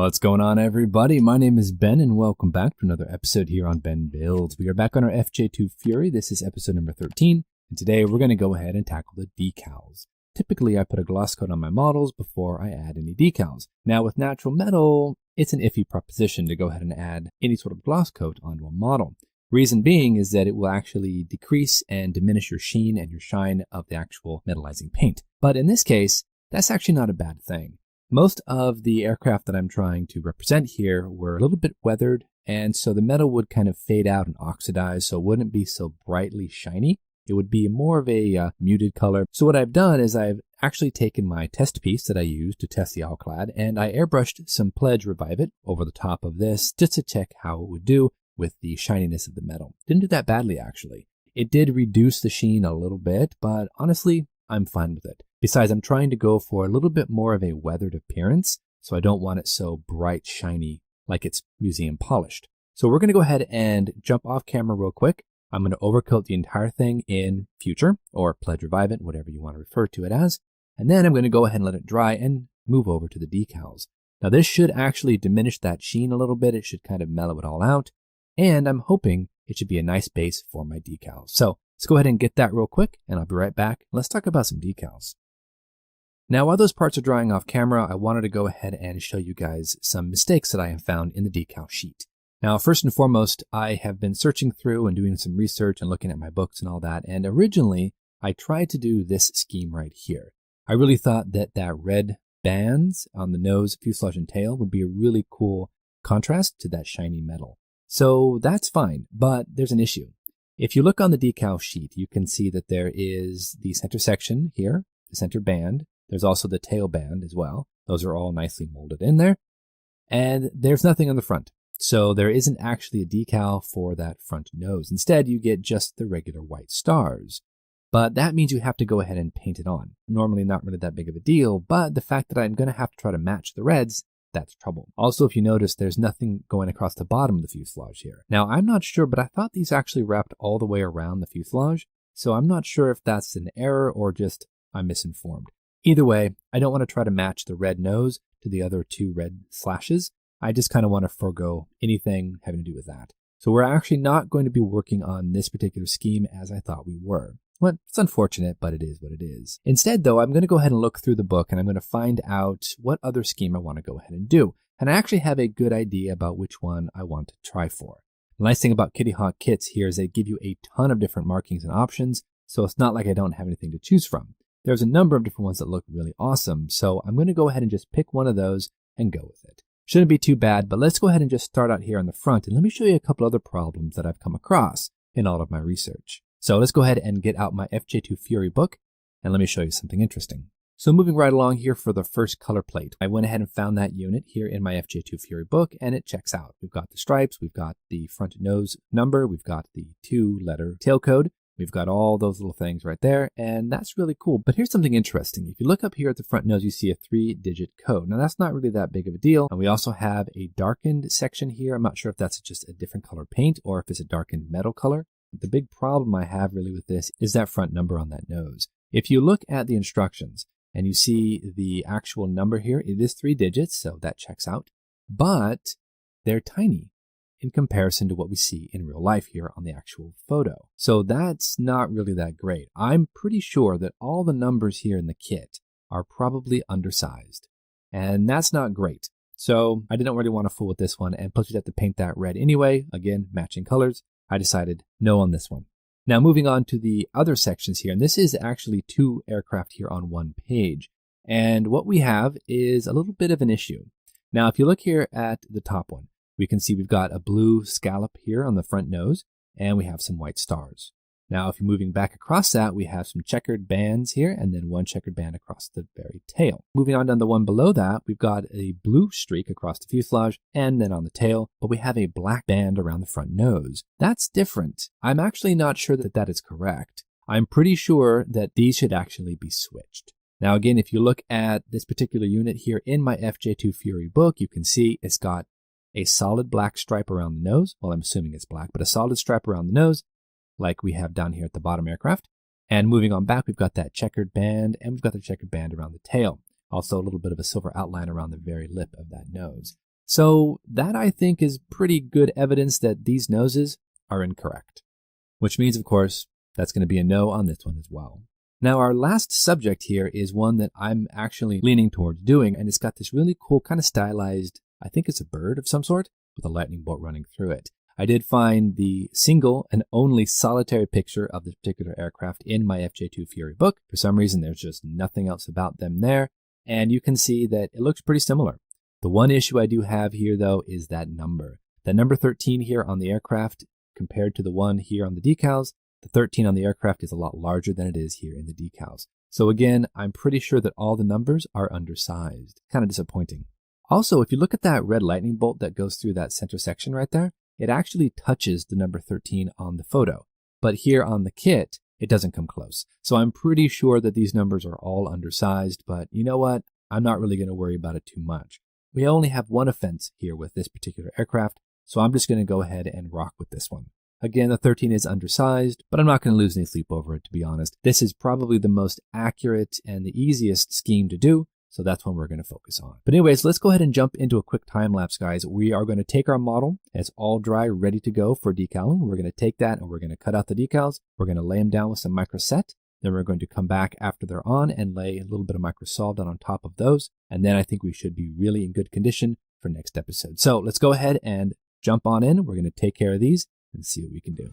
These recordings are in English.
What's going on, everybody? My name is Ben, and welcome back to another episode here on Ben Builds. We are back on our FJ-2 Fury. This is episode number 13, and today we're going to go ahead and tackle the decals. Typically, I put a gloss coat on my models before I add any decals. Now, with natural metal, it's an iffy proposition to go ahead and add any sort of gloss coat onto a model. Reason being is that it will actually decrease and diminish your sheen and your shine of the actual metallizing paint. But in this case, that's actually not a bad thing. Most of the aircraft that I'm trying to represent here were a little bit weathered, and so the metal would kind of fade out and oxidize, so it wouldn't be so brightly shiny. It would be more of a muted color. So what I've done is I've actually taken my test piece that I used to test the Alclad, and I airbrushed some Pledge Revive It over the top of this just to check how it would do with the shininess of the metal. Didn't do that badly, actually. It did reduce the sheen a little bit, but honestly, I'm fine with it. Besides, I'm trying to go for a little bit more of a weathered appearance, so I don't want it so bright, shiny, like it's museum polished. So we're going to go ahead and jump off camera real quick. I'm going to overcoat the entire thing in Future, or Pledge Revive It, whatever you want to refer to it as. And then I'm going to go ahead and let it dry and move over to the decals. Now this should actually diminish that sheen a little bit. It should kind of mellow it all out. And I'm hoping it should be a nice base for my decals. So let's go ahead and get that real quick, and I'll be right back. Let's talk about some decals. Now, while those parts are drying off camera, I wanted to go ahead and show you guys some mistakes that I have found in the decal sheet. Now, first and foremost, I have been searching through and doing some research and looking at my books and all that, and originally, I tried to do this scheme right here. I really thought that red bands on the nose, fuselage, and tail would be a really cool contrast to that shiny metal. So that's fine, but there's an issue. If you look on the decal sheet, you can see that there is the center section here, the center band. There's also the tail band as well. Those are all nicely molded in there. And there's nothing on the front. So there isn't actually a decal for that front nose. Instead, you get just the regular white stars. But that means you have to go ahead and paint it on. Normally not really that big of a deal, but the fact that I'm going to have to try to match the reds, that's trouble. Also, if you notice, there's nothing going across the bottom of the fuselage here. Now, I'm not sure, but I thought these actually wrapped all the way around the fuselage. So I'm not sure if that's an error or just I'm misinformed. Either way, I don't want to try to match the red nose to the other two red slashes. I just kind of want to forego anything having to do with that. So we're actually not going to be working on this particular scheme as I thought we were. Well, it's unfortunate, but it is what it is. Instead, though, I'm going to go ahead and look through the book, and I'm going to find out what other scheme I want to go ahead and do. And I actually have a good idea about which one I want to try for. The nice thing about Kitty Hawk kits here is they give you a ton of different markings and options, so it's not like I don't have anything to choose from. There's a number of different ones that look really awesome, so I'm going to go ahead and just pick one of those and go with it. Shouldn't be too bad, but let's go ahead and just start out here on the front, and let me show you a couple other problems that I've come across in all of my research. So let's go ahead and get out my FJ-2 Fury book, and let me show you something interesting. So moving right along here for the first color plate, I went ahead and found that unit here in my FJ-2 Fury book, and it checks out. We've got the stripes, we've got the front nose number, we've got the 2-letter tail code, we've got all those little things right there, and that's really cool. But here's something interesting. If you look up here at the front nose, you see a 3-digit code. Now, that's not really that big of a deal. And we also have a darkened section here. I'm not sure if that's just a different color paint or if it's a darkened metal color. The big problem I have really with this is that front number on that nose. If you look at the instructions and you see the actual number here, it is 3 digits, so that checks out. But they're tiny in comparison to what we see in real life here on the actual photo. So that's not really that great. I'm pretty sure that all the numbers here in the kit are probably undersized, and that's not great. So I didn't really want to fool with this one, and plus you'd have to paint that red anyway. Again, matching colors. I decided no on this one. Now moving on to the other sections here, and this is actually 2 aircraft here on one page. And what we have is a little bit of an issue. Now if you look here at the top one, we can see we've got a blue scallop here on the front nose, and we have some white stars. Now, if you're moving back across that, we have some checkered bands here, and then one checkered band across the very tail. Moving on down the one below that, we've got a blue streak across the fuselage, and then on the tail, but we have a black band around the front nose. That's different. I'm actually not sure that that is correct. I'm pretty sure that these should actually be switched. Now, again, if you look at this particular unit here in my FJ-2 Fury book, you can see it's got a solid black stripe around the nose. Well, I'm assuming it's black, but a solid stripe around the nose, like we have down here at the bottom aircraft. And moving on back, we've got that checkered band, and we've got the checkered band around the tail. Also a little bit of a silver outline around the very lip of that nose. So that, I think, is pretty good evidence that these noses are incorrect, which means, of course, that's going to be a no on this one as well. Now, our last subject here is one that I'm actually leaning towards doing, and it's got this really cool kind of stylized, I think it's a bird of some sort, with a lightning bolt running through it. I did find the single and only solitary picture of this particular aircraft in my FJ-2 Fury book. For some reason, there's just nothing else about them there, and you can see that it looks pretty similar. The one issue I do have here, though, is that number. That number 13 here on the aircraft compared to the one here on the decals, the 13 on the aircraft is a lot larger than it is here in the decals. So again, I'm pretty sure that all the numbers are undersized. Kind of disappointing. Also, if you look at that red lightning bolt that goes through that center section right there, it actually touches the number 13 on the photo. But here on the kit, it doesn't come close. So I'm pretty sure that these numbers are all undersized, but you know what? I'm not really going to worry about it too much. We only have one offense here with this particular aircraft, so I'm just going to go ahead and rock with this one. Again, the 13 is undersized, but I'm not going to lose any sleep over it, to be honest. This is probably the most accurate and the easiest scheme to do, so that's one we're going to focus on. But anyways, let's go ahead and jump into a quick time lapse, guys. We are going to take our model. It's all dry, ready to go for decaling. We're going to take that and we're going to cut out the decals. We're going to lay them down with some microset. Then we're going to come back after they're on and lay a little bit of microsol down on top of those. And then I think we should be really in good condition for next episode. So let's go ahead and jump on in. We're going to take care of these and see what we can do.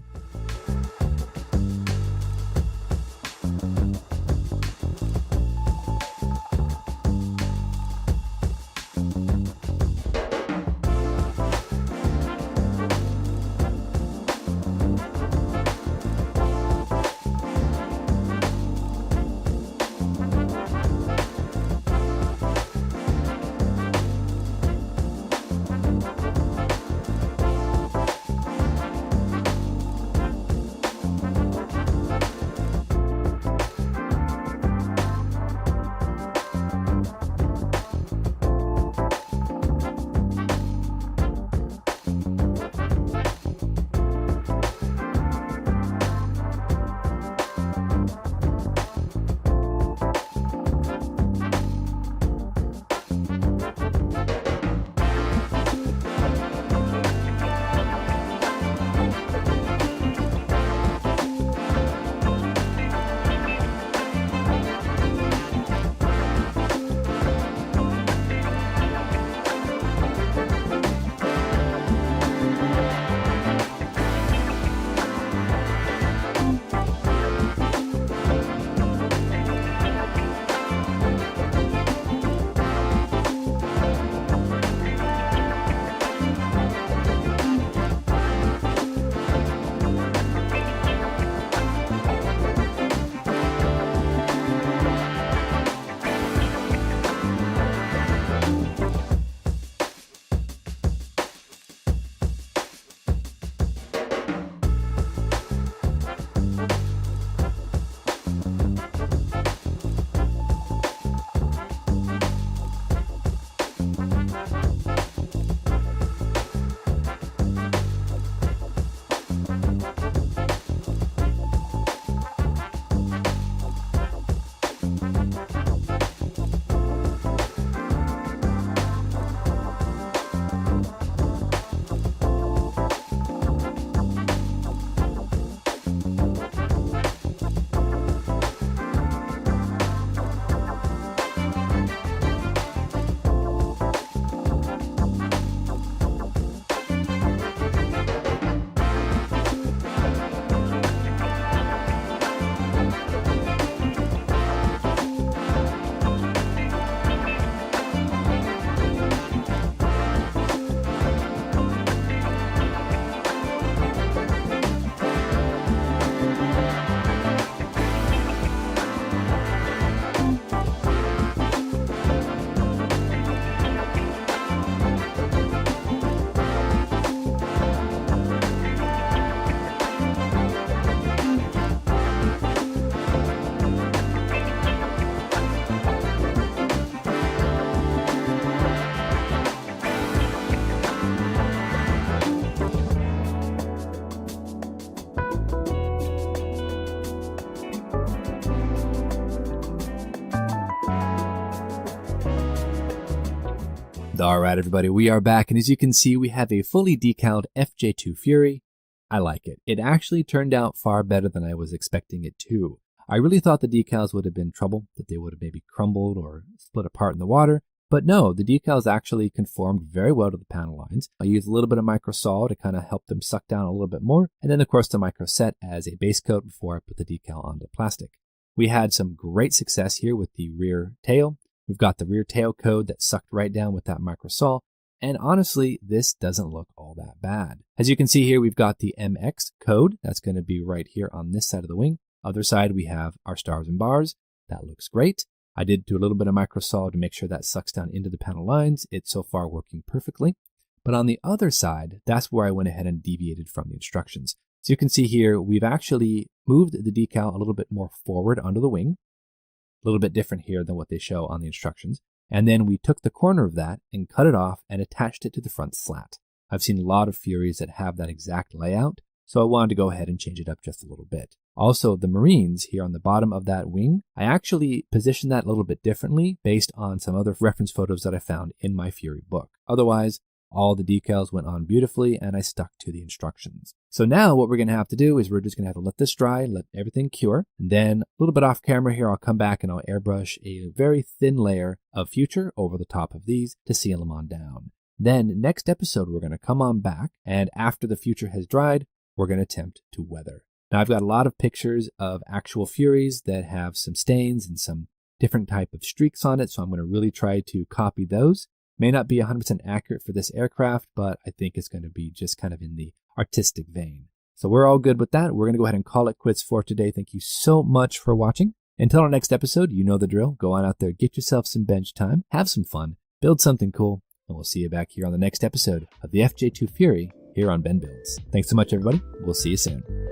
All right, everybody, we are back, and as you can see, we have a fully decaled FJ-2 Fury. I like it. It actually turned out far better than I was expecting it to. I really thought the decals would have been trouble, that they would have maybe crumbled or split apart in the water, but no, the decals actually conformed very well to the panel lines. I used a little bit of microsol to kind of help them suck down a little bit more, and then of course the micro set as a base coat before I put the decal onto plastic. We had some great success here with the rear tail. We've got the rear tail code that sucked right down with that microsol. And honestly, this doesn't look all that bad. As you can see here, we've got the MX code. That's going to be right here on this side of the wing. Other side, we have our stars and bars. That looks great. I did do a little bit of microsol to make sure that sucks down into the panel lines. It's so far working perfectly. But on the other side, that's where I went ahead and deviated from the instructions. So you can see here, we've actually moved the decal a little bit more forward onto the wing. A little bit different here than what they show on the instructions. And then we took the corner of that and cut it off and attached it to the front slat. I've seen a lot of Furies that have that exact layout, so I wanted to go ahead and change it up just a little bit. Also, the Marines here on the bottom of that wing, I actually positioned that a little bit differently based on some other reference photos that I found in my Fury book. Otherwise, all the decals went on beautifully and I stuck to the instructions. So now what we're going to have to do is we're just going to have to let this dry, let everything cure. And then a little bit off camera here, I'll come back and I'll airbrush a very thin layer of Future over the top of these to seal them on down. Then next episode, we're going to come on back, and after the Future has dried, we're going to attempt to weather. Now I've got a lot of pictures of actual Furies that have some stains and some different type of streaks on it. So I'm going to really try to copy those. May not be 100% accurate for this aircraft, but I think it's going to be just kind of in the artistic vein. So we're all good with that. We're going to go ahead and call it quits for today. Thank you so much for watching. Until our next episode, you know the drill. Go on out there, get yourself some bench time, have some fun, build something cool, and we'll see you back here on the next episode of the FJ-2 Fury here on Ben Builds. Thanks so much, everybody. We'll see you soon.